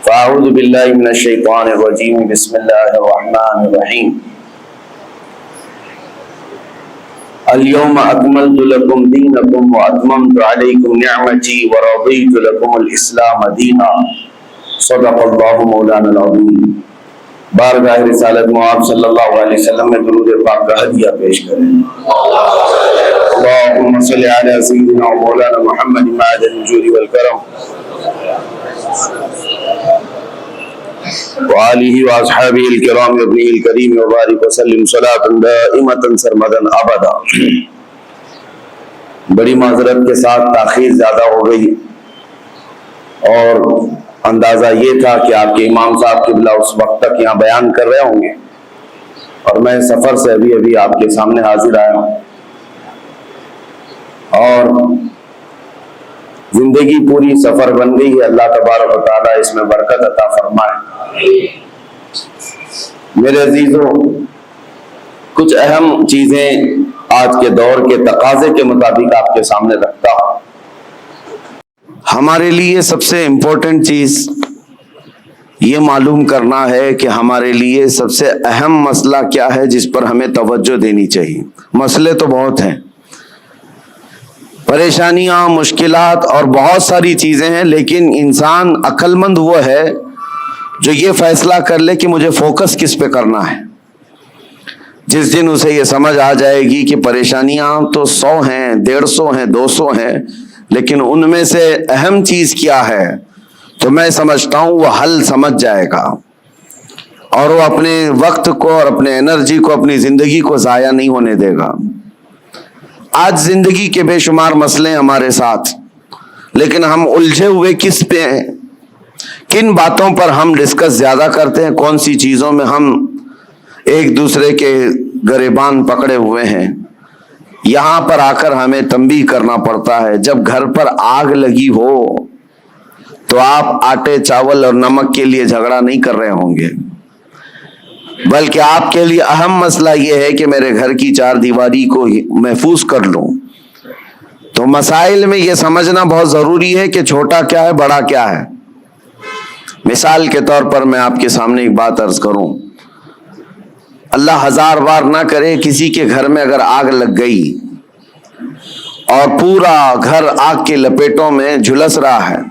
فاعوذ باللہ من الشیطان الرجیم بسم اللہ الرحمن الرحیم اليوم اکملت لکم دینکم واتممت علیکم نعمتی ورضیت لکم الاسلام دینا صدق اللہ مولانا العظیم۔ بارگاہ رسالت مآب صلی اللہ علیہ وسلم میں درود پاک کا ہدیہ پیش کریں۔ اللہم صلی علی سیدنا مولانا محمد معدن الجود والکرم وآلہ واصحابہ الکرام ابنہ الکریم وبارک وسلم صلاۃ دائمۃ سرمدا ابدا۔ بڑی معذرت کے ساتھ تاخیر زیادہ ہو گئی اور اندازہ یہ تھا کہ آپ کے امام صاحب قبلہ اس وقت تک یہاں بیان کر رہے ہوں گے اور میں سفر سے ابھی آپ کے سامنے حاضر آیا ہوں، اور زندگی پوری سفر بن گئی ہے۔ اللہ تبارک و تعالیٰ اس میں برکت عطا فرمائے۔ میرے عزیزوں، کچھ اہم چیزیں آج کے دور کے تقاضے کے مطابق آپ کے سامنے رکھتا ہوں۔ ہمارے لیے سب سے امپورٹنٹ چیز یہ معلوم کرنا ہے کہ ہمارے لیے سب سے اہم مسئلہ کیا ہے جس پر ہمیں توجہ دینی چاہیے۔ مسئلے تو بہت ہیں، پریشانیاں، مشکلات اور بہت ساری چیزیں ہیں، لیکن انسان عقل مند وہ ہے جو یہ فیصلہ کر لے کہ مجھے فوکس کس پہ کرنا ہے۔ جس دن اسے یہ سمجھ آ جائے گی کہ پریشانیاں تو 100 ہیں، 150 ہیں، 200 ہیں، لیکن ان میں سے اہم چیز کیا ہے، تو میں سمجھتا ہوں وہ حل سمجھ جائے گا اور وہ اپنے وقت کو اور اپنے انرجی کو، اپنی زندگی کو ضائع نہیں ہونے دے گا۔ آج زندگی کے بے شمار مسئلے ہمارے ساتھ، لیکن ہم الجھے ہوئے کس پہ ہیں؟ کن باتوں پر ہم ڈسکس زیادہ کرتے ہیں؟ کون سی چیزوں میں ہم ایک دوسرے کے گریبان پکڑے ہوئے ہیں؟ یہاں پر آ کر ہمیں تنبیہ کرنا پڑتا ہے۔ جب گھر پر آگ لگی ہو تو آپ آٹے، چاول اور نمک کے لیے جھگڑا نہیں کر رہے ہوں گے، بلکہ آپ کے لیے اہم مسئلہ یہ ہے کہ میرے گھر کی 4 دیواری کو محفوظ کر لوں۔ تو مسائل میں یہ سمجھنا بہت ضروری ہے کہ چھوٹا کیا ہے، بڑا کیا ہے۔ مثال کے طور پر میں آپ کے سامنے ایک بات عرض کروں، اللہ 1000 بار نہ کرے کسی کے گھر میں اگر آگ لگ گئی اور پورا گھر آگ کے لپیٹوں میں جھلس رہا ہے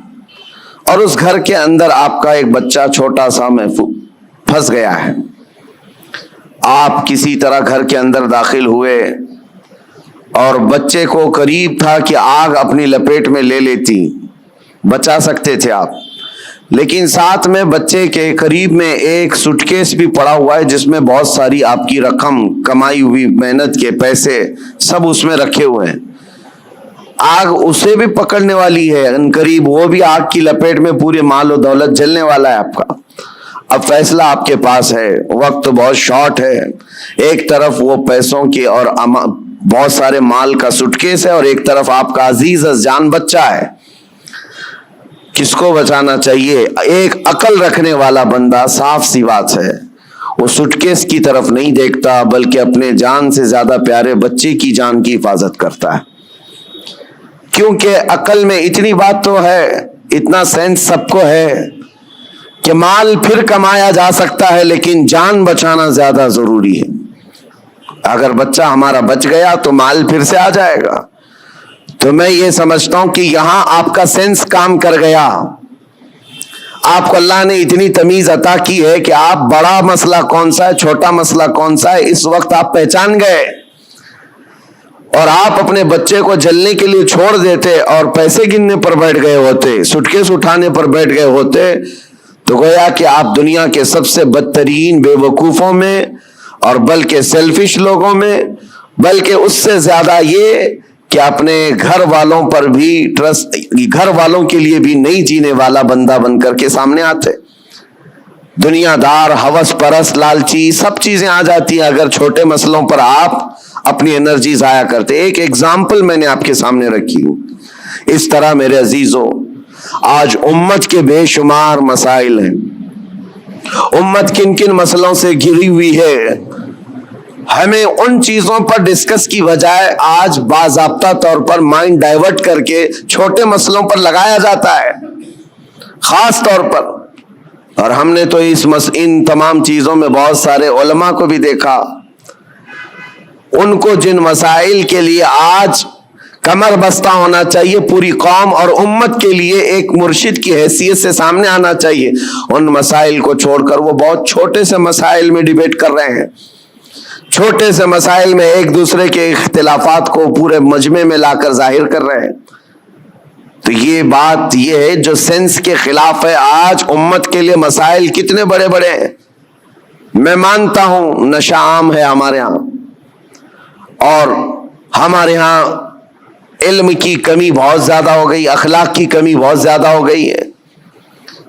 اور اس گھر کے اندر آپ کا ایک بچہ چھوٹا سا پھنس گیا ہے، آپ کسی طرح گھر کے اندر داخل ہوئے اور بچے کو قریب تھا کہ آگ اپنی لپیٹ میں لے لیتی، بچا سکتے تھے آپ، لیکن ساتھ میں بچے کے قریب میں ایک سوٹ کیس بھی پڑا ہوا ہے جس میں بہت ساری آپ کی رقم، کمائی ہوئی محنت کے پیسے سب اس میں رکھے ہوئے ہیں۔ آگ اسے بھی پکڑنے والی ہے، ان قریب وہ بھی آگ کی لپیٹ میں پورے مال و دولت جلنے والا ہے آپ کا۔ اب فیصلہ آپ کے پاس ہے، وقت بہت شارٹ ہے، ایک طرف وہ پیسوں کے اور بہت سارے مال کا سوٹ کیس ہے اور ایک طرف آپ کا عزیز از جان بچہ ہے۔ کس کو بچانا چاہیے؟ ایک عقل رکھنے والا بندہ صاف سی بات ہے وہ سوٹ کیس کی طرف نہیں دیکھتا، بلکہ اپنے جان سے زیادہ پیارے بچے کی جان کی حفاظت کرتا ہے، کیونکہ عقل میں اتنی بات تو ہے، اتنا سینس سب کو ہے کہ مال پھر کمایا جا سکتا ہے لیکن جان بچانا زیادہ ضروری ہے۔ اگر بچہ ہمارا بچ گیا تو مال پھر سے آ جائے گا۔ تو میں یہ سمجھتا ہوں کہ یہاں آپ کا سینس کام کر گیا، آپ کو اللہ نے اتنی تمیز عطا کی ہے کہ آپ بڑا مسئلہ کون سا ہے، چھوٹا مسئلہ کون سا ہے، اس وقت آپ پہچان گئے، اور آپ اپنے بچے کو جلنے کے لیے چھوڑ دیتے اور پیسے گننے پر بیٹھ گئے ہوتے، سوٹ کیس اٹھانے پر بیٹھ گئے ہوتے، تو گویا کہ آپ دنیا کے سب سے بدترین بے وقوفوں میں اور بلکہ سیلفش لوگوں میں، بلکہ اس سے زیادہ یہ کہ اپنے گھر والوں پر بھی ٹرسٹ، گھر والوں کے لیے بھی نہیں جینے والا بندہ بن کر کے سامنے آتے۔ دنیا دار، ہوس پرست، لالچی سب چیزیں آ جاتی ہیں اگر چھوٹے مسئلوں پر آپ اپنی انرجی ضائع کرتے۔ ایک ایگزامپل میں نے آپ کے سامنے رکھی ہوں۔ اس طرح میرے عزیزوں، آج امت کے بے شمار مسائل ہیں، امت کن کن مسئلوں سے گھری ہوئی ہے، ہمیں ان چیزوں پر ڈسکس کی بجائے آج باضابطہ طور پر مائنڈ ڈائیورٹ کر کے چھوٹے مسئلوں پر لگایا جاتا ہے۔ خاص طور پر اور ہم نے تو ان تمام چیزوں میں بہت سارے علماء کو بھی دیکھا، ان کو جن مسائل کے لیے آج کمر بستہ ہونا چاہیے، پوری قوم اور امت کے لیے ایک مرشد کی حیثیت سے سامنے آنا چاہیے، ان مسائل کو چھوڑ کر وہ بہت چھوٹے سے مسائل میں ڈیبیٹ کر رہے ہیں، چھوٹے سے مسائل میں ایک دوسرے کے اختلافات کو پورے مجمع میں لا کر ظاہر کر رہے ہیں۔ تو یہ بات یہ ہے جو سینس کے خلاف ہے۔ آج امت کے لیے مسائل کتنے بڑے بڑے ہیں۔ میں مانتا ہوں نشہ عام ہے ہمارے ہاں، اور ہمارے ہاں علم کی کمی بہت زیادہ ہو گئی، اخلاق کی کمی بہت زیادہ ہو گئی ہے۔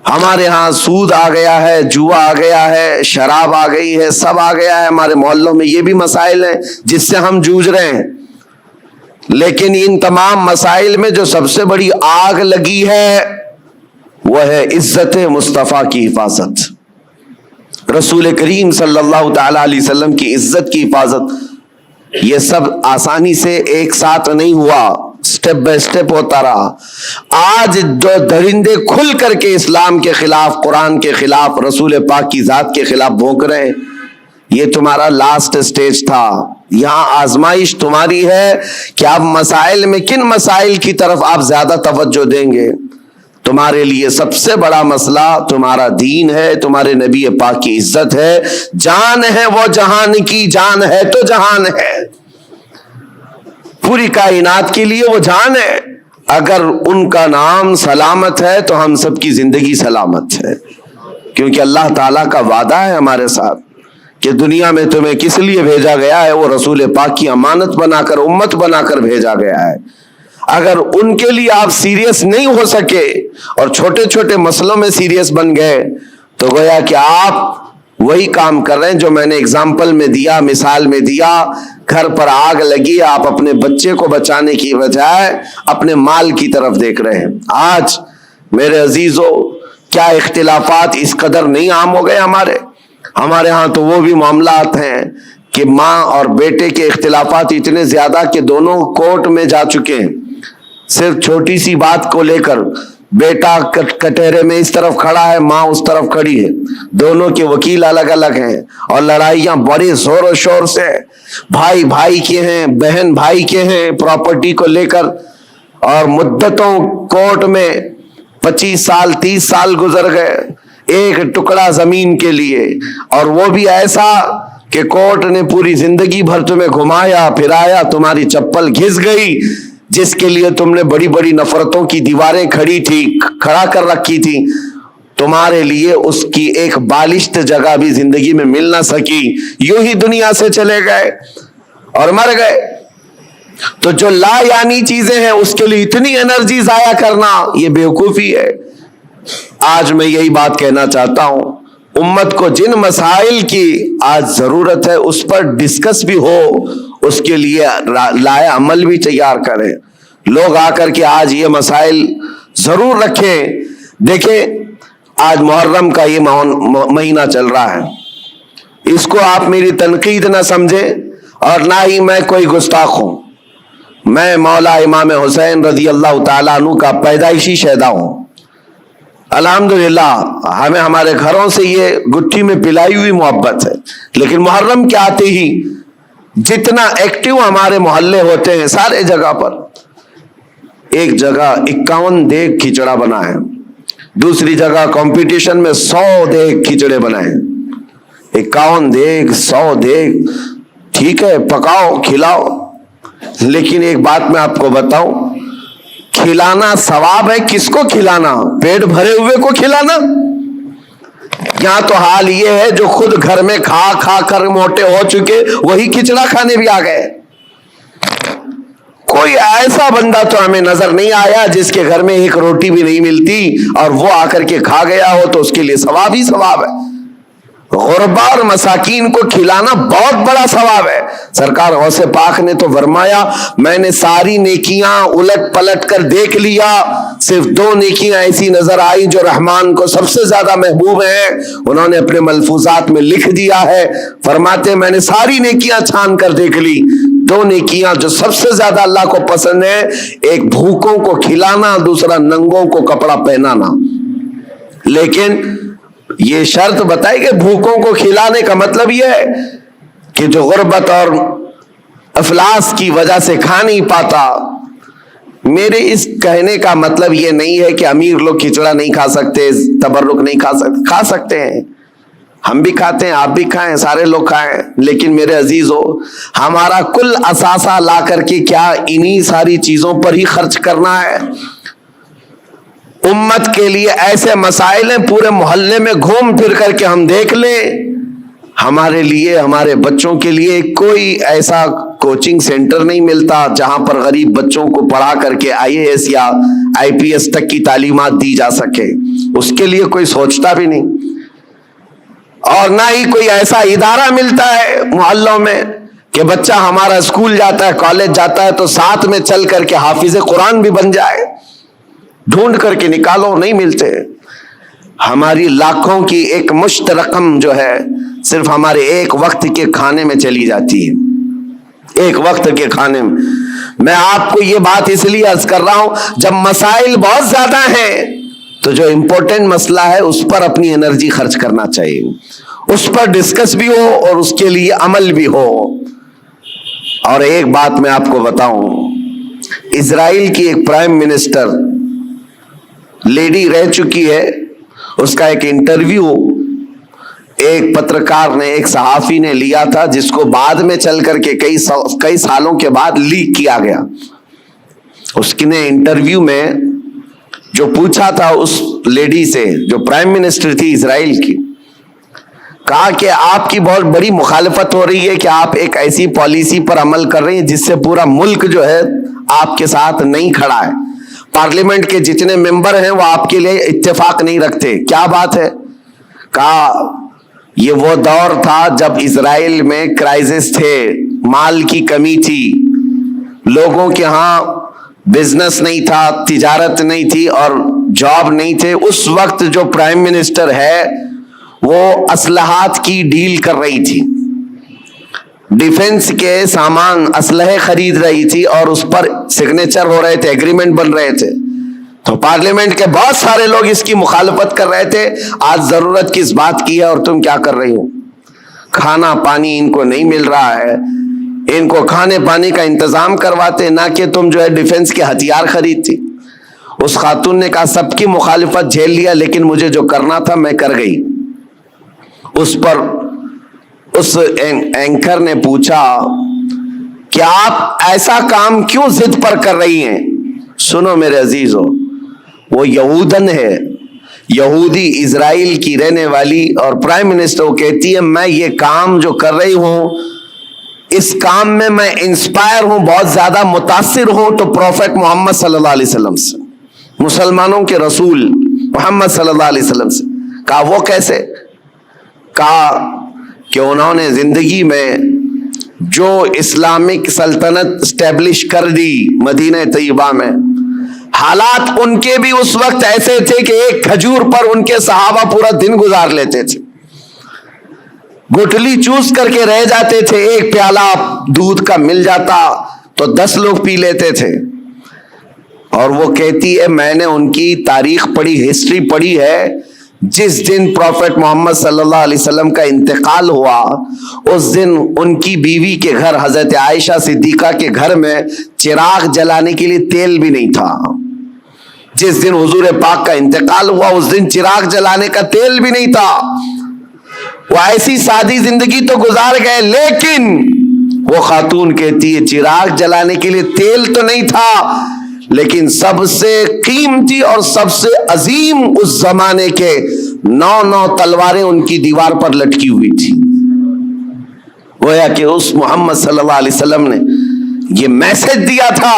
ہمارے ہاں سود آ گیا ہے، جوا آ گیا ہے، شراب آ گئی ہے، سب آ گیا ہے ہمارے محلوں میں۔ یہ بھی مسائل ہیں جس سے ہم جوجھ رہے ہیں، لیکن ان تمام مسائل میں جو سب سے بڑی آگ لگی ہے وہ ہے عزت مصطفیٰ کی حفاظت، رسول کریم صلی اللہ تعالی علیہ وسلم کی عزت کی حفاظت۔ یہ سب آسانی سے ایک ساتھ نہیں ہوا، سٹیپ بائی سٹیپ ہوتا رہا۔ آج جو درندے کھل کر کے اسلام کے خلاف، قرآن کے خلاف، رسول پاک کی ذات کے خلاف بھونک رہے ہیں، یہ تمہارا لاسٹ سٹیج تھا۔ یہاں آزمائش تمہاری ہے کہ آپ مسائل میں کن مسائل کی طرف آپ زیادہ توجہ دیں گے۔ تمہارے لیے سب سے بڑا مسئلہ تمہارا دین ہے، تمہارے نبی پاک کی عزت ہے، جان ہے وہ جہان کی، جان ہے تو جہان ہے، پوری کائنات کے لیے وہ جان ہے۔ اگر ان کا نام سلامت ہے تو ہم سب کی زندگی سلامت ہے، کیونکہ اللہ تعالیٰ کا وعدہ ہے ہمارے ساتھ کہ دنیا میں تمہیں کس لیے بھیجا گیا ہے، وہ رسول پاک کی امانت بنا کر، امت بنا کر بھیجا گیا ہے۔ اگر ان کے لیے آپ سیریس نہیں ہو سکے اور چھوٹے چھوٹے مسئلوں میں سیریس بن گئے تو گویا کہ آپ وہی کام کر رہے ہیں جو میں نے اگزامپل میں دیا، مثال میں دیا۔ گھر پر آگ لگی، آپ اپنے بچے کو بچانے کی بجائے اپنے مال کی طرف دیکھ رہے ہیں۔ آج میرے عزیزو، کیا اختلافات اس قدر نہیں عام ہو گئے ہمارے ہاں تو وہ بھی معاملات ہیں کہ ماں اور بیٹے کے اختلافات اتنے زیادہ کہ دونوں کورٹ میں جا چکے ہیں، صرف چھوٹی سی بات کو لے کر۔ بیٹا کٹہرے میں اس طرف کھڑا ہے، ماں اس طرف کھڑی ہے، دونوں کے وکیل الگ الگ ہیں، اور لڑائیاں بڑے زور و شور سے، بھائی بھائی کے ہیں، بہن بھائی کے ہیں، پراپرٹی کو لے کر، اور مدتوں کورٹ میں 25 سال 30 سال گزر گئے ایک ٹکڑا زمین کے لیے، اور وہ بھی ایسا کہ کورٹ نے پوری زندگی بھر تمہیں گھمایا پھرایا، تمہاری چپل گھس گئی، جس کے لیے تم نے بڑی بڑی نفرتوں کی دیواریں کھڑا کر رکھی تھی، تمہارے لیے اس کی ایک بالشت جگہ بھی زندگی میں مل نہ سکی، یوں ہی دنیا سے چلے گئے اور مر گئے۔ تو جو لا یعنی چیزیں ہیں اس کے لیے اتنی انرجی ضائع کرنا، یہ بیوقوفی ہے۔ آج میں یہی بات کہنا چاہتا ہوں، امت کو جن مسائل کی آج ضرورت ہے اس پر ڈسکس بھی ہو، اس کے لیے لائے عمل بھی تیار کریں۔ لوگ آ کر کے آج یہ مسائل ضرور رکھیں۔ دیکھیں، آج محرم کا یہ مہینہ چل رہا ہے، اس کو آپ میری تنقید نہ سمجھیں، اور نہ ہی میں کوئی گستاخ ہوں۔ میں مولا امام حسین رضی اللہ تعالیٰ عنہ کا پیدائشی شہدا ہوں۔ الحمدللہ ہمیں ہمارے گھروں سے یہ گٹھی میں پلائی ہوئی محبت ہے، لیکن محرم کے آتے ہی جتنا ایکٹیو ہمارے محلے ہوتے ہیں، سارے جگہ پر ایک جگہ 51 دیگ کھچڑا بنا ہے، دوسری جگہ کمپٹیشن میں 100 دیگ کھچڑے بنائے، 51 دیگ 100 دیگ، ٹھیک ہے پکاؤ کھلاؤ، لیکن ایک بات میں آپ کو بتاؤں، کھلانا ثواب ہے، کس کو کھلانا؟ پیٹ بھرے ہوئے کو کھلانا؟ یہاں تو حال یہ ہے جو خود گھر میں کھا کھا کر موٹے ہو چکے وہی کھچڑا کھانے بھی آ گئے۔ کوئی ایسا بندہ تو ہمیں نظر نہیں آیا جس کے گھر میں ایک روٹی بھی نہیں ملتی اور وہ آ کر کے کھا گیا ہو تو اس کے لیے ثواب ہی ثواب ہے۔ غربا اور مساکین کو کھلانا بہت بڑا ثواب ہے۔ سرکار غوث پاک نے تو فرمایا، میں نے ساری نیکیاں الٹ پلٹ کر دیکھ لیا، صرف 2 نیکیاں ایسی نظر آئی جو رحمان کو سب سے زیادہ محبوب ہیں۔ انہوں نے اپنے ملفوظات میں لکھ دیا ہے، فرماتے میں نے ساری نیکیاں چھان کر دیکھ لی، 2 نیکیاں جو سب سے زیادہ اللہ کو پسند ہے، ایک بھوکوں کو کھلانا، دوسرا ننگوں کو کپڑا پہنانا۔ لیکن یہ شرط بتائی کہ بھوکوں کو کھلانے کا مطلب یہ ہے کہ جو غربت اور افلاس کی وجہ سے کھا نہیں پاتا. میرے اس کہنے کا مطلب یہ نہیں ہے کہ امیر لوگ کھچڑا نہیں کھا سکتے, تبرک نہیں کھا سکتے ہیں. ہم بھی کھاتے ہیں, آپ بھی کھائیں, سارے لوگ کھائیں. لیکن میرے عزیزو, ہمارا کل اثاثہ لا کر کے کیا انہی ساری چیزوں پر ہی خرچ کرنا ہے؟ امت کے لیے ایسے مسائل ہیں, پورے محلے میں گھوم پھر کر کے ہم دیکھ لیں, ہمارے لیے, ہمارے بچوں کے لیے کوئی ایسا کوچنگ سینٹر نہیں ملتا جہاں پر غریب بچوں کو پڑھا کر کے IAS یا IPS تک کی تعلیمات دی جا سکے. اس کے لیے کوئی سوچتا بھی نہیں. اور نہ ہی کوئی ایسا ادارہ ملتا ہے محلوں میں کہ بچہ ہمارا اسکول جاتا ہے, کالج جاتا ہے تو ساتھ میں چل کر کے حافظ قرآن بھی بن جائے. ڈھونڈ کر کے نکالو, نہیں ملتے. ہماری لاکھوں کی ایک مشت رقم جو ہے صرف ہمارے ایک وقت کے کھانے میں چلی جاتی ہے. ایک وقت کے کھانے میں آپ کو یہ بات اس لیے عرض کر رہا ہوں, جب مسائل بہت زیادہ ہیں تو جو امپورٹنٹ مسئلہ ہے اس پر اپنی انرجی خرچ کرنا چاہیے, اس پر ڈسکس بھی ہو اور اس کے لیے عمل بھی ہو. اور ایک بات میں آپ کو بتاؤں, اسرائیل کی ایک پرائم منسٹر لیڈی رہ چکی ہے, اس کا ایک انٹرویو ایک پترکار نے, ایک صحافی نے لیا تھا, جس کو بعد میں چل کر کے کئی سالوں کے بعد لیک کیا گیا. اس نے انٹرویو میں جو پوچھا تھا اس لیڈی سے, جو پرائم منسٹر تھی اسرائیل کی, کہا کہ آپ کی بہت بڑی مخالفت ہو رہی ہے کہ آپ ایک ایسی پالیسی پر عمل کر رہی ہیں جس سے پورا ملک جو ہے آپ کے ساتھ نہیں کھڑا ہے. پارلیمنٹ کے جتنے ممبر ہیں وہ آپ کے لیے اتفاق نہیں رکھتے. کیا بات ہے؟ کہا یہ وہ دور تھا جب اسرائیل میں کرائسس تھے, مال کی کمی تھی, لوگوں کے ہاں بزنس نہیں تھا, تجارت نہیں تھی اور جاب نہیں تھے. اس وقت جو پرائم منسٹر ہے وہ اسلحات کی ڈیل کر رہی تھی, ڈیفنس کے سامان, اسلحے خرید رہی تھی اور اس پر سگنیچر ہو رہے تھے, ایگریمنٹ بن رہے تھے. تو پارلیمنٹ کے بہت سارے لوگ اس کی مخالفت کر رہے تھے. آج ضرورت کس بات کی ہے اور تم کیا کر رہی ہو؟ کھانا پانی ان کو نہیں مل رہا ہے, ان کو کھانے پانی کا انتظام کرواتے, نہ کہ تم جو ہے ڈیفنس کے ہتھیار خریدتی. اس خاتون نے کہا سب کی مخالفت جھیل لیا لیکن مجھے جو کرنا تھا میں کر گئی. اس پر اس اینکر نے پوچھا کہ آپ ایسا کام کیوں ضد پر کر رہی ہیں؟ سنو میرے عزیزو, وہ یہودن ہے, یہودی, اسرائیل کی رہنے والی, اور پرائم منسٹر وہ کہتی ہے میں یہ کام جو کر رہی ہوں اس کام میں میں انسپائر ہوں, بہت زیادہ متاثر ہوں تو پروفیٹ محمد صلی اللہ علیہ وسلم سے, مسلمانوں کے رسول محمد صلی اللہ علیہ وسلم سے. کہا وہ کیسے؟ کہا کہ انہوں نے زندگی میں جو اسلامک سلطنت اسٹیبلش کر دی مدینہ طیبہ میں, حالات ان کے بھی اس وقت ایسے تھے کہ ایک کھجور پر ان کے صحابہ پورا دن گزار لیتے تھے, گٹلی چوس کر کے رہ جاتے تھے. ایک پیالہ دودھ کا مل جاتا تو 10 لوگ پی لیتے تھے. اور وہ کہتی ہے میں نے ان کی تاریخ پڑھی, ہسٹری پڑھی ہے, جس دن پروفیٹ محمد صلی اللہ علیہ وسلم کا انتقال ہوا اس دن ان کی بیوی کے گھر حضرت عائشہ صدیقہ کے گھر میں چراغ جلانے کے لیے تیل بھی نہیں تھا. جس دن حضور پاک کا انتقال ہوا اس دن چراغ جلانے کا تیل بھی نہیں تھا. وہ ایسی سادی زندگی تو گزار گئے, لیکن وہ خاتون کہتی ہے چراغ جلانے کے لیے تیل تو نہیں تھا, لیکن سب سے قیمتی اور سب سے عظیم اس زمانے کے 9 تلواریں ان کی دیوار پر لٹکی ہوئی تھی. گویا کہ اس محمد صلی اللہ علیہ وسلم نے یہ میسج دیا تھا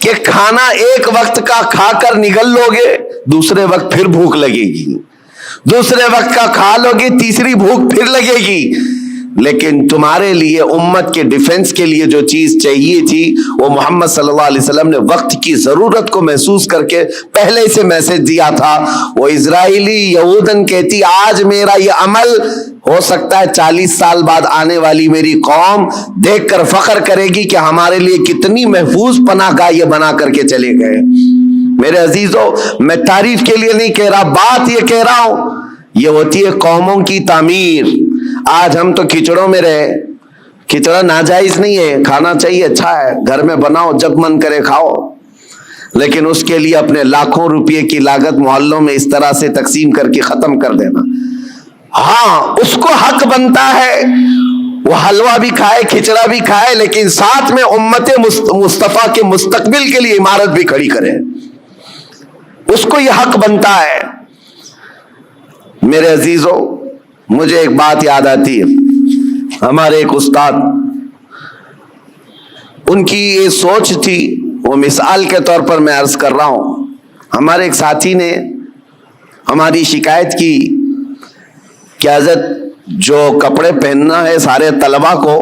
کہ کھانا ایک وقت کا کھا کر نگل لوگے, دوسرے وقت پھر بھوک لگے گی, دوسرے وقت کا کھا لوگے, تیسری بھوک پھر لگے گی. لیکن تمہارے لیے امت کے ڈیفنس کے لیے جو چیز چاہیے تھی وہ محمد صلی اللہ علیہ وسلم نے وقت کی ضرورت کو محسوس کر کے پہلے سے میسج دیا تھا. وہ اسرائیلی یہودن کہتی آج میرا یہ عمل ہو سکتا ہے 40 سال بعد آنے والی میری قوم دیکھ کر فخر کرے گی کہ ہمارے لیے کتنی محفوظ پناہ گاہ یہ بنا کر کے چلے گئے. میرے عزیزو, میں تعریف کے لیے نہیں کہہ رہا, بات یہ کہہ رہا ہوں یہ ہوتی ہے قوموں کی تعمیر. آج ہم تو کچڑوں میں رہے. کچڑا ناجائز نہیں ہے, کھانا چاہیے, اچھا ہے, گھر میں بناؤ, جب من کرے کھاؤ, لیکن اس کے لیے اپنے لاکھوں روپے کی لاگت محلوں میں اس طرح سے تقسیم کر کے ختم کر دینا. ہاں, اس کو حق بنتا ہے وہ حلوہ بھی کھائے, کھچڑا بھی کھائے, لیکن ساتھ میں امت مصطفیٰ کے مستقبل کے لیے عمارت بھی کھڑی کرے. اس کو یہ حق بنتا ہے. میرے عزیزو, مجھے ایک بات یاد آتی ہے. ہمارے ایک استاد, ان کی یہ سوچ تھی, وہ مثال کے طور پر میں عرض کر رہا ہوں. ہمارے ایک ساتھی نے ہماری شکایت کی کہ حضرت جو کپڑے پہننا ہے سارے طلبہ کو,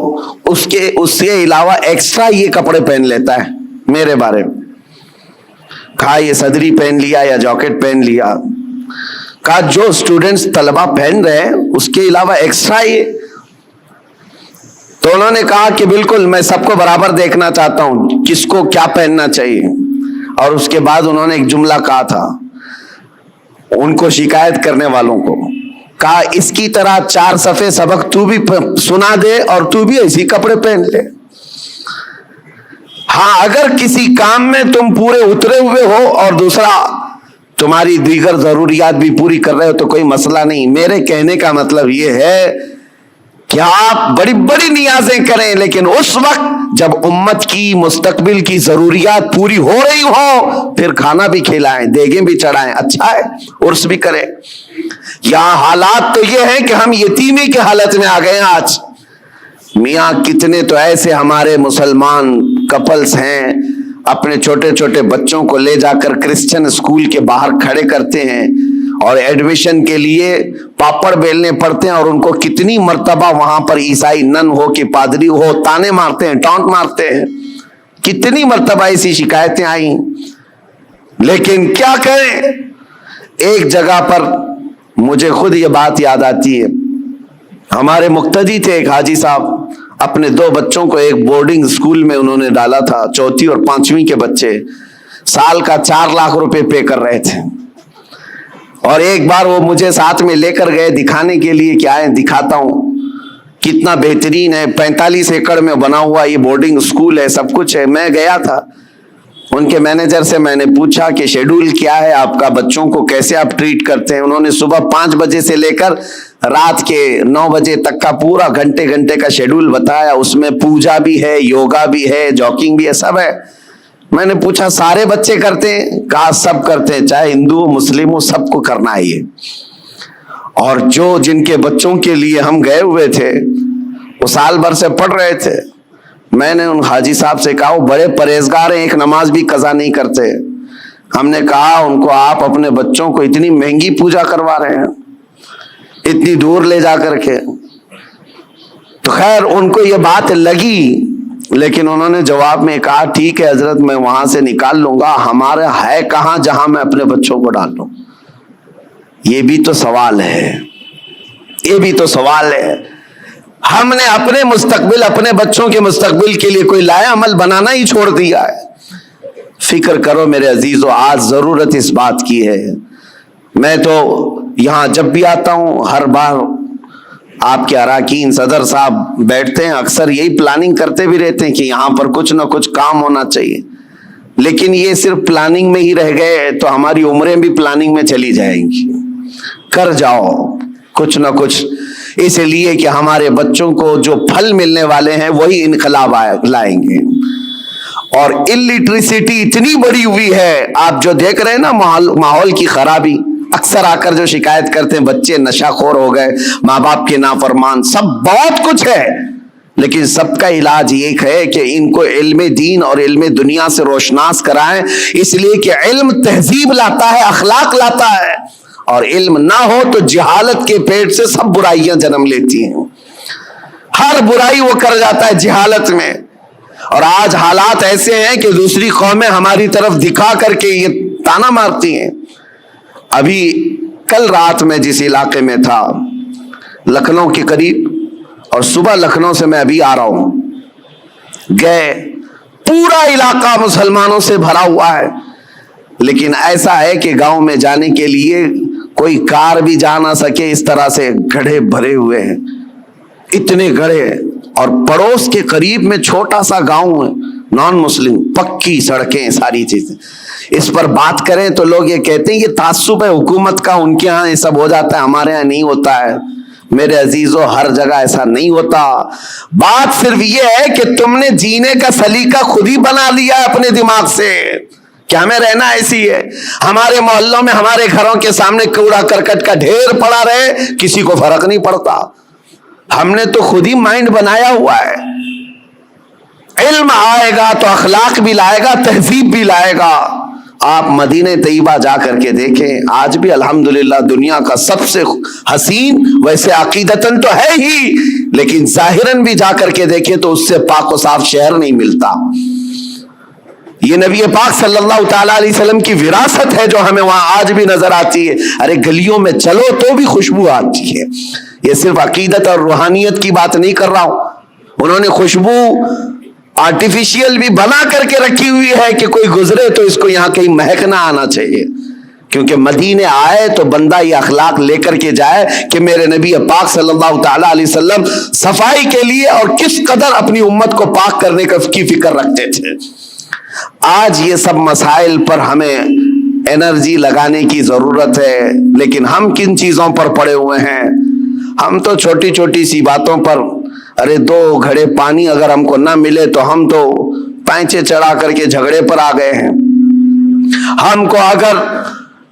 اس کے علاوہ ایکسٹرا یہ کپڑے پہن لیتا ہے میرے بارے میں. کہا یہ صدری پہن لیا یا جاکٹ پہن لیا. کہا جو اسٹوڈنٹس طلبہ پہن رہے ہیں اس کے علاوہ ایکسٹرا یہ. تو انہوں نے کہا کہ بالکل, میں سب کو برابر دیکھنا چاہتا ہوں, کس کو کیا پہننا چاہیے. اور اس کے بعد انہوں نے ایک جملہ کہا تھا ان کو شکایت کرنے والوں کو. کہا اس کی طرح 4 صفحے سبق تو بھی سنا دے اور تو بھی ایسی کپڑے پہن لے. ہاں, اگر کسی کام میں تم پورے اترے ہوئے ہو اور دوسرا تمہاری دیگر ضروریات بھی پوری کر رہے ہو تو کوئی مسئلہ نہیں. میرے کہنے کا مطلب یہ ہے کہ آپ بڑی بڑی نیازیں کریں, لیکن اس وقت جب امت کی مستقبل کی ضروریات پوری ہو رہی ہو پھر کھانا بھی کھلائیں, دیگیں بھی چڑھائیں, اچھا ہے, عرس بھی کریں. یہاں حالات تو یہ ہے کہ ہم یتیمی کے حالت میں آ گئے ہیں آج. میاں کتنے تو ایسے ہمارے مسلمان کپلز ہیں اپنے چھوٹے چھوٹے بچوں کو لے جا کر کرسچن اسکول کے باہر کھڑے کرتے ہیں اور ایڈمیشن کے لیے پاپڑ بیلنے پڑتے ہیں, اور ان کو کتنی مرتبہ وہاں پر عیسائی نن ہو کہ پادری ہو تانے مارتے ہیں, ٹانٹ مارتے ہیں. کتنی مرتبہ ایسی شکایتیں آئیں. لیکن کیا کریں, ایک جگہ پر مجھے خود یہ بات یاد آتی ہے. ہمارے مقتدی تھے ایک حاجی صاحب, اپنے 2 بچوں کو ایک بورڈنگ اسکول میں انہوں نے ڈالا تھا, 4تھی اور 5ویں کے بچے, سال کا 4 لاکھ روپے پے کر رہے تھے. اور ایک بار وہ مجھے ساتھ میں لے کر گئے دکھانے کے لیے کہ آئیں دکھاتا ہوں کتنا بہترین ہے, 45 ایکڑ میں بنا ہوا یہ بورڈنگ اسکول ہے, سب کچھ ہے. میں گیا تھا, ان کے مینیجر سے میں نے پوچھا کہ شیڈول کیا ہے آپ کا, بچوں کو کیسے آپ ٹریٹ کرتے ہیں. انہوں نے صبح 5 بجے سے لے کر رات کے 9 بجے تک کا پورا گھنٹے کا شیڈول بتایا. اس میں پوجا بھی ہے, یوگا بھی ہے, جاگنگ بھی ہے, سب ہے. میں نے پوچھا سارے بچے کرتے ہیں؟ کہا سب کرتے ہیں, چاہے ہندو ہو مسلم ہو, سب کو کرنا ہے یہ. اور جن کے بچوں کے لیے ہم گئے ہوئے تھے وہ سال بھر سے پڑھ رہے تھے. میں نے ان حاجی صاحب سے کہا وہ بڑے پرہیزگار ہیں, ایک نماز بھی قضا نہیں کرتے. ہم نے کہا ان کو آپ اپنے بچوں کو اتنی مہنگی پوجا کروا رہے ہیں, اتنی دور لے جا کر کے. تو خیر ان کو یہ بات لگی, لیکن انہوں نے جواب میں کہا ٹھیک ہے حضرت, میں وہاں سے نکال لوں گا, ہمارا ہے کہاں جہاں میں اپنے بچوں کو ڈال لوں. یہ بھی تو سوال ہے, یہ بھی تو سوال ہے. ہم نے اپنے مستقبل, اپنے بچوں کے مستقبل کے لیے کوئی لایا عمل بنانا ہی چھوڑ دیا ہے. فکر کرو میرے عزیزو, آج ضرورت اس بات کی ہے. میں تو یہاں جب بھی آتا ہوں ہر بار آپ کے اراکین صدر صاحب بیٹھتے ہیں, اکثر یہی پلاننگ کرتے بھی رہتے ہیں کہ یہاں پر کچھ نہ کچھ کام ہونا چاہیے. لیکن یہ صرف پلاننگ میں ہی رہ گئے تو ہماری عمریں بھی پلاننگ میں چلی جائیں گی. کر جاؤ کچھ نہ کچھ, اس لیے کہ ہمارے بچوں کو جو پھل ملنے والے ہیں وہی انقلاب لائیں گے. اور الٹریسٹی اتنی بڑی ہوئی ہے, آپ جو دیکھ رہے ہیں نا ماحول کی خرابی, اکثر آ کر جو شکایت کرتے ہیں بچے نشہ خور ہو گئے, ماں باپ کے نافرمان, سب بہت کچھ ہے. لیکن سب کا علاج یہ ہے کہ ان کو علم دین اور علم دنیا سے روشناس کرائیں, اس لیے کہ علم تہذیب لاتا ہے, اخلاق لاتا ہے, اور علم نہ ہو تو جہالت کے پیٹ سے سب برائیاں جنم لیتی ہیں. ہر برائی وہ کر جاتا ہے جہالت میں. اور آج حالات ایسے ہیں کہ دوسری قومیں ہماری طرف دکھا کر کے یہ تانا مارتی ہیں. ابھی کل رات میں جس علاقے میں تھا لکھنؤ کے قریب, اور صبح لکھنؤ سے میں ابھی آ رہا ہوں, گئے پورا علاقہ مسلمانوں سے بھرا ہوا ہے. لیکن ایسا ہے کہ گاؤں میں جانے کے لیے کوئی کار بھی جا نہ سکے، اس طرح سے گڑھے بھرے ہوئے ہیں، اتنے گڑھے، اور پڑوس کے قریب میں چھوٹا سا گاؤں ہے نان مسلم، پکی سڑکیں، ساری چیزیں. اس پر بات کریں تو لوگ یہ کہتے ہیں یہ تعصب ہے حکومت کا، ان کے ہاں یہ سب ہو جاتا ہے، ہمارے ہاں نہیں ہوتا ہے. میرے عزیزو، ہر جگہ ایسا نہیں ہوتا. بات صرف یہ ہے کہ تم نے جینے کا سلیقہ خود ہی بنا لیا ہے اپنے دماغ سے کہ ہمیں رہنا ایسی ہے. ہمارے محلوں میں، ہمارے گھروں کے سامنے کوڑا کرکٹ کا ڈھیر پڑا رہے، کسی کو فرق نہیں پڑتا. ہم نے تو خود ہی مائنڈ بنایا ہوا ہے. علم آئے گا تو اخلاق بھی لائے گا، تہذیب بھی لائے گا. آپ مدینہ طیبہ جا کر کے دیکھیں، آج بھی الحمدللہ دنیا کا سب سے حسین، ویسے عقیدتاً تو ہے ہی، لیکن ظاہراً بھی جا کر کے دیکھیں تو اس سے پاک و صاف شہر نہیں ملتا. یہ نبی پاک صلی اللہ تعالیٰ علیہ وسلم کی وراثت ہے جو ہمیں وہاں آج بھی نظر آتی ہے. ارے گلیوں میں چلو تو بھی خوشبو آتی ہے. یہ صرف عقیدت اور روحانیت کی بات نہیں کر رہا ہوں. انہوں نے خوشبو آرٹیفیشیل بھی بنا کر کے رکھی ہوئی ہے کہ کوئی گزرے تو اس کو یہاں کہیں مہک نہ آنا چاہیے، کیونکہ مدینے آئے تو بندہ یہ اخلاق لے کر کے جائے کہ میرے نبی پاک صلی اللہ تعالیٰ علیہ وسلم صفائی کے لیے اور کس قدر اپنی امت کو پاک کرنے کی فکر رکھتے تھے. آج یہ سب مسائل پر ہمیں انرجی لگانے کی ضرورت ہے، لیکن ہم کن چیزوں پر پڑے ہوئے ہیں؟ ہم تو چھوٹی چھوٹی سی باتوں پر، ارے 2 گھڑے پانی اگر ہم کو نہ ملے تو ہم تو پینچے چڑھا کر کے جھگڑے پر آ گئے ہیں. ہم کو اگر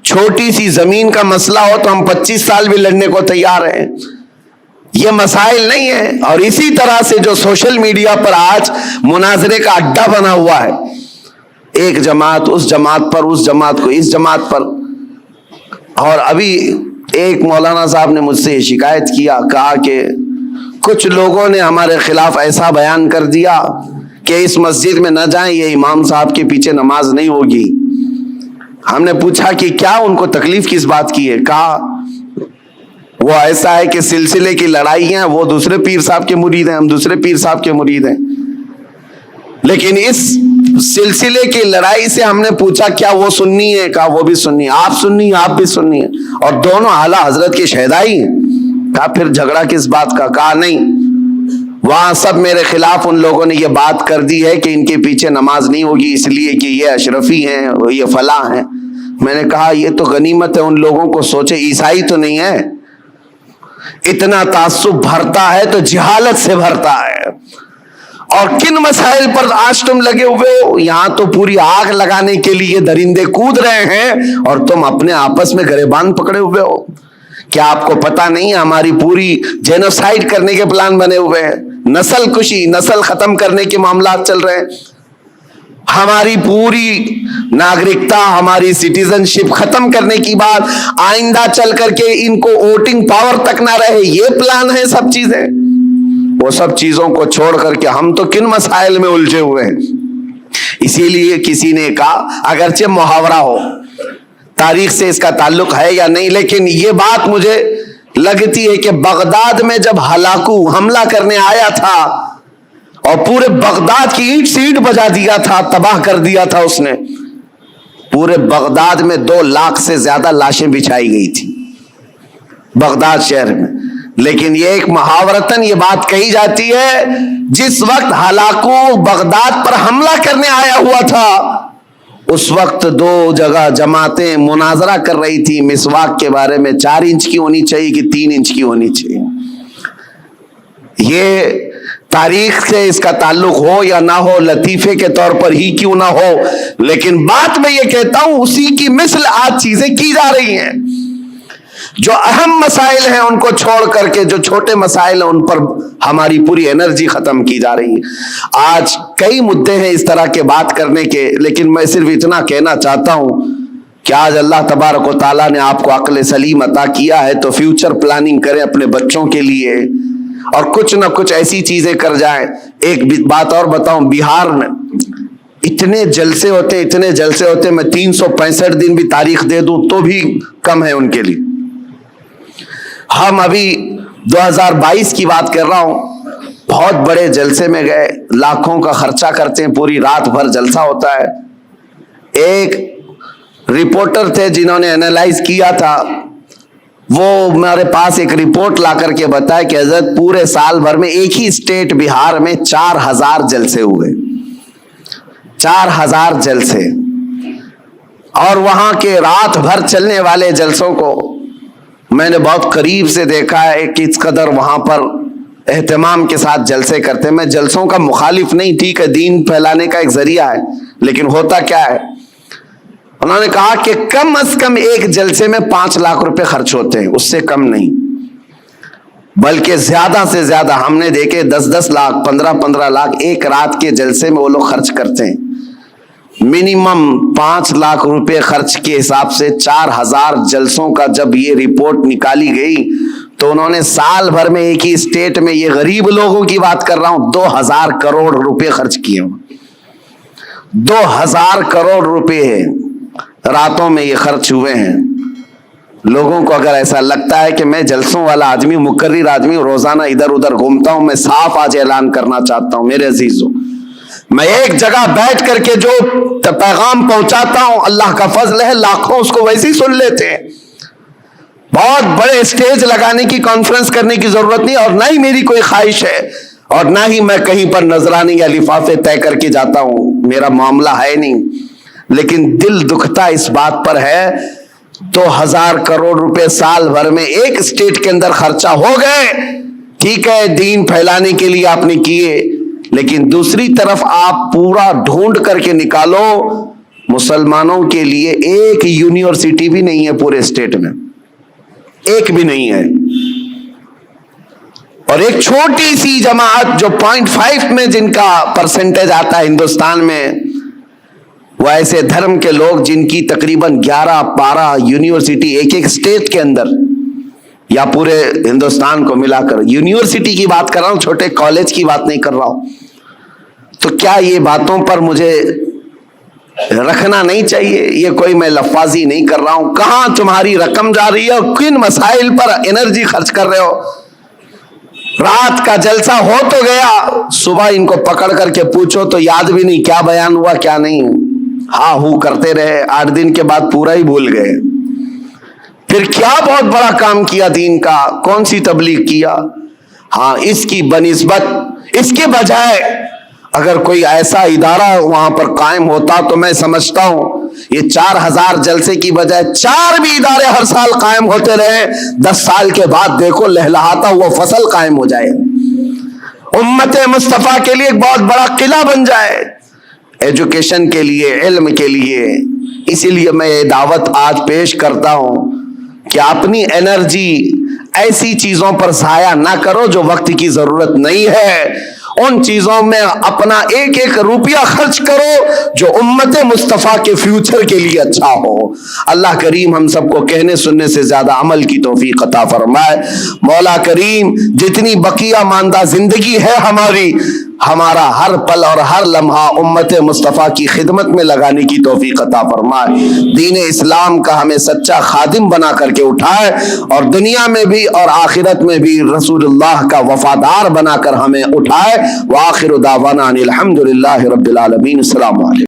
چھوٹی سی زمین کا مسئلہ ہو تو ہم 25 سال بھی لڑنے کو تیار ہیں. یہ مسائل نہیں ہے. اور اسی طرح سے جو سوشل میڈیا پر آج مناظرے کا اڈا بنا ہوا ہے، ایک جماعت اس جماعت پر، اس جماعت کو اس جماعت پر. اور ابھی ایک مولانا صاحب نے مجھ سے شکایت کیا، کہا کہ کچھ لوگوں نے ہمارے خلاف ایسا بیان کر دیا کہ اس مسجد میں نہ جائیں، یہ امام صاحب کے پیچھے نماز نہیں ہوگی. ہم نے پوچھا کہ کیا ان کو تکلیف کس بات کی ہے؟ کہا وہ ایسا ہے کہ سلسلے کی لڑائی ہیں، وہ دوسرے پیر صاحب کے مرید ہیں، ہم دوسرے پیر صاحب کے مرید ہیں. لیکن اس سلسلے کی لڑائی سے ہم نے پوچھا کیا وہ سنی ہے؟ کہا وہ بھی سنی. آپ سنی ہیں؟ آپ بھی سنی ہیں، اور دونوں اعلیٰ حضرت کے شہدائی ہیں. کہا پھر جھگڑا کس بات کا؟ کہا نہیں، وہاں سب میرے خلاف ان لوگوں نے یہ بات کر دی ہے کہ ان کے پیچھے نماز نہیں ہوگی اس لیے کہ یہ اشرفی ہیں، یہ فلاں ہیں. میں نے کہا یہ تو غنیمت ہے ان لوگوں کو، سوچے عیسائی تو نہیں ہے. اتنا تعصب بھرتا ہے تو جہالت سے بھرتا ہے. اور کن مسائل پر آج تم لگے ہوئے ہو؟ یہاں تو پوری آگ لگانے کے لیے درندے کود رہے ہیں اور تم اپنے آپس میں گریبان پکڑے ہوئے ہو. کیا آپ کو پتا نہیں ہے ہماری پوری جینوسائیڈ کرنے کے پلان بنے ہوئے ہیں، نسل کشی، نسل ختم کرنے کے معاملات چل رہے ہیں. ہماری پوری ناگرکتا، ہماری سٹیزن شپ ختم کرنے کی بات، آئندہ چل کر کے ان کو ووٹنگ پاور تک نہ رہے، یہ پلان ہے سب چیزیں. وہ سب چیزوں کو چھوڑ کر کے ہم تو کن مسائل میں الجھے ہوئے ہیں. اسی لیے کسی نے کہا، اگرچہ محاورہ ہو، تاریخ سے اس کا تعلق ہے یا نہیں، لیکن یہ بات مجھے لگتی ہے کہ بغداد میں جب ہلاکو حملہ کرنے آیا تھا اور پورے بغداد کی اینٹ سے اینٹ بجا دیا تھا، تباہ کر دیا تھا اس نے، پورے بغداد میں 2 لاکھ سے زیادہ لاشیں بچھائی گئی تھی بغداد شہر میں. لیکن یہ ایک محاورتاً یہ بات کہی جاتی ہے، جس وقت ہلاکو بغداد پر حملہ کرنے آیا ہوا تھا اس وقت 2 جگہ جماعتیں مناظرہ کر رہی تھی مسواک کے بارے میں، 4 انچ کی ہونی چاہیے کہ 3 انچ کی ہونی چاہیے. یہ تاریخ سے اس کا تعلق ہو یا نہ ہو، لطیفے کے طور پر ہی کیوں نہ ہو، لیکن بات میں یہ کہتا ہوں اسی کی مثل آج چیزیں کی جا رہی ہیں. جو اہم مسائل ہیں ان کو چھوڑ کر کے جو چھوٹے مسائل ہیں ان پر ہماری پوری انرجی ختم کی جا رہی ہے. آج کئی مدعے ہیں اس طرح کے بات کرنے کے، لیکن میں صرف اتنا کہنا چاہتا ہوں کہ آج اللہ تبارک و تعالیٰ نے آپ کو عقل سلیم عطا کیا ہے تو فیوچر پلاننگ کریں اپنے بچوں کے لیے اور کچھ نہ کچھ ایسی چیزیں کر جائیں. ایک بات اور بتاؤں، بہار میں اتنے جلسے ہوتے میں 365 دن بھی تاریخ دے دوں تو بھی کم ہے ان کے لیے. ہم ابھی 2022 کی بات کر رہا ہوں، بہت بڑے جلسے میں گئے، لاکھوں کا خرچہ کرتے ہیں، پوری رات بھر جلسہ ہوتا ہے. ایک رپورٹر تھے جنہوں نے اینالائز کیا تھا وہ میرے پاس ایک رپورٹ لا کر کے بتایا کہ حضرت پورے سال بھر میں ایک ہی اسٹیٹ بہار میں 4000 جلسے ہوئے، 4000 جلسے، اور وہاں کے رات بھر چلنے والے جلسوں کو میں نے بہت قریب سے دیکھا ہے کہ اس قدر وہاں پر اہتمام کے ساتھ جلسے کرتے ہیں۔ میں جلسوں کا مخالف نہیں، ٹھیک ہے، دین پھیلانے کا ایک ذریعہ ہے، لیکن ہوتا کیا ہے، انہوں نے کہا کہ کم از کم ایک جلسے میں 5 لاکھ روپے خرچ ہوتے ہیں، اس سے کم نہیں، بلکہ زیادہ سے زیادہ ہم نے دیکھے 10 لاکھ 15 لاکھ ایک رات کے جلسے میں وہ لوگ خرچ کرتے ہیں۔ منیمم 5 لاکھ روپے خرچ کے حساب سے 4000 جلسوں کا جب یہ رپورٹ نکالی گئی تو انہوں نے سال بھر میں ایک ہی اسٹیٹ میں، یہ غریب لوگوں کی بات کر رہا ہوں، 2000 کروڑ روپے خرچ کیے ہوں۔ 2000 کروڑ روپے راتوں میں یہ خرچ ہوئے ہیں۔ لوگوں کو اگر ایسا لگتا ہے کہ میں جلسوں والا آدمی، مقرر آدمی، روزانہ ادھر ادھر گھومتا ہوں، میں صاف آج اعلان کرنا چاہتا ہوں میرے عزیزوں، میں ایک جگہ بیٹھ کر کے جو پیغام پہنچاتا ہوں، اللہ کا فضل ہے لاکھوں اس کو ویسے ہی سن لیتے ہیں۔ بہت بڑے اسٹیج لگانے کی، کانفرنس کرنے کی ضرورت نہیں، اور نہ ہی میری کوئی خواہش ہے، اور نہ ہی میں کہیں پر نذرانے یا لفافے طے کر کے جاتا ہوں، میرا معاملہ ہے نہیں، لیکن دل دکھتا اس بات پر ہے 2000 کروڑ روپے سال بھر میں ایک اسٹیٹ کے اندر خرچہ ہو گئے۔ ٹھیک ہے، دین پھیلانے کے لیے آپ نے کیے، لیکن دوسری طرف آپ پورا ڈھونڈ کر کے نکالو، مسلمانوں کے لیے ایک یونیورسٹی بھی نہیں ہے پورے اسٹیٹ میں، ایک بھی نہیں ہے، اور ایک چھوٹی سی جماعت جو 0.5 میں جن کا پرسنٹیج آتا ہے ہندوستان میں، وہ ایسے دھرم کے لوگ جن کی تقریباً 11-12 یونیورسٹی ایک ایک اسٹیٹ کے اندر یا پورے ہندوستان کو ملا کر، یونیورسٹی کی بات کر رہا ہوں، چھوٹے کالج کی بات نہیں کر رہا ہوں۔ تو کیا یہ باتوں پر مجھے رکھنا نہیں چاہیے؟ یہ کوئی میں لفاظی نہیں کر رہا ہوں، کہاں تمہاری رقم جا رہی ہے اور کن مسائل پر انرجی خرچ کر رہے ہو؟ رات کا جلسہ ہو تو گیا، صبح ان کو پکڑ کر کے پوچھو تو یاد بھی نہیں کیا بیان ہوا کیا نہیں، ہاں ہو کرتے رہے، 8 دن کے بعد پورا ہی بھول گئے۔ پھر کیا بہت بڑا کام کیا دین کا، کون سی تبلیغ کیا؟ ہاں، اس کی بنسبت، اس کے بجائے اگر کوئی ایسا ادارہ وہاں پر قائم ہوتا تو میں سمجھتا ہوں یہ 4000 جلسے کی بجائے 4 بھی ادارے ہر سال قائم ہوتے رہے، 10 سال کے بعد دیکھو لہلہاتا ہوا فصل قائم ہو جائے، امت مصطفیٰ کے لیے ایک بہت بڑا قلعہ بن جائے، ایجوکیشن کے لیے، علم کے لیے۔ اسی لیے میں یہ دعوت آج پیش کرتا ہوں کہ اپنی انرجی ایسی چیزوں پر ضائع نہ کرو جو وقت کی ضرورت نہیں ہے، ان چیزوں میں اپنا ایک ایک روپیہ خرچ کرو جو امت مصطفیٰ کے فیوچر کے لیے اچھا ہو۔ اللہ کریم ہم سب کو کہنے سننے سے زیادہ عمل کی توفیق عطا فرمائے۔ مولا کریم جتنی بقیہ ماندہ زندگی ہے ہماری، ہمارا ہر پل اور ہر لمحہ امت مصطفیٰ کی خدمت میں لگانے کی توفیق عطا فرمائے۔ دین اسلام کا ہمیں سچا خادم بنا کر کے اٹھائے، اور دنیا میں بھی اور آخرت میں بھی رسول اللہ کا وفادار بنا کر ہمیں اٹھائے۔ وآخر دعوانا ان الحمد للہ رب العالمین۔ السلام علیکم۔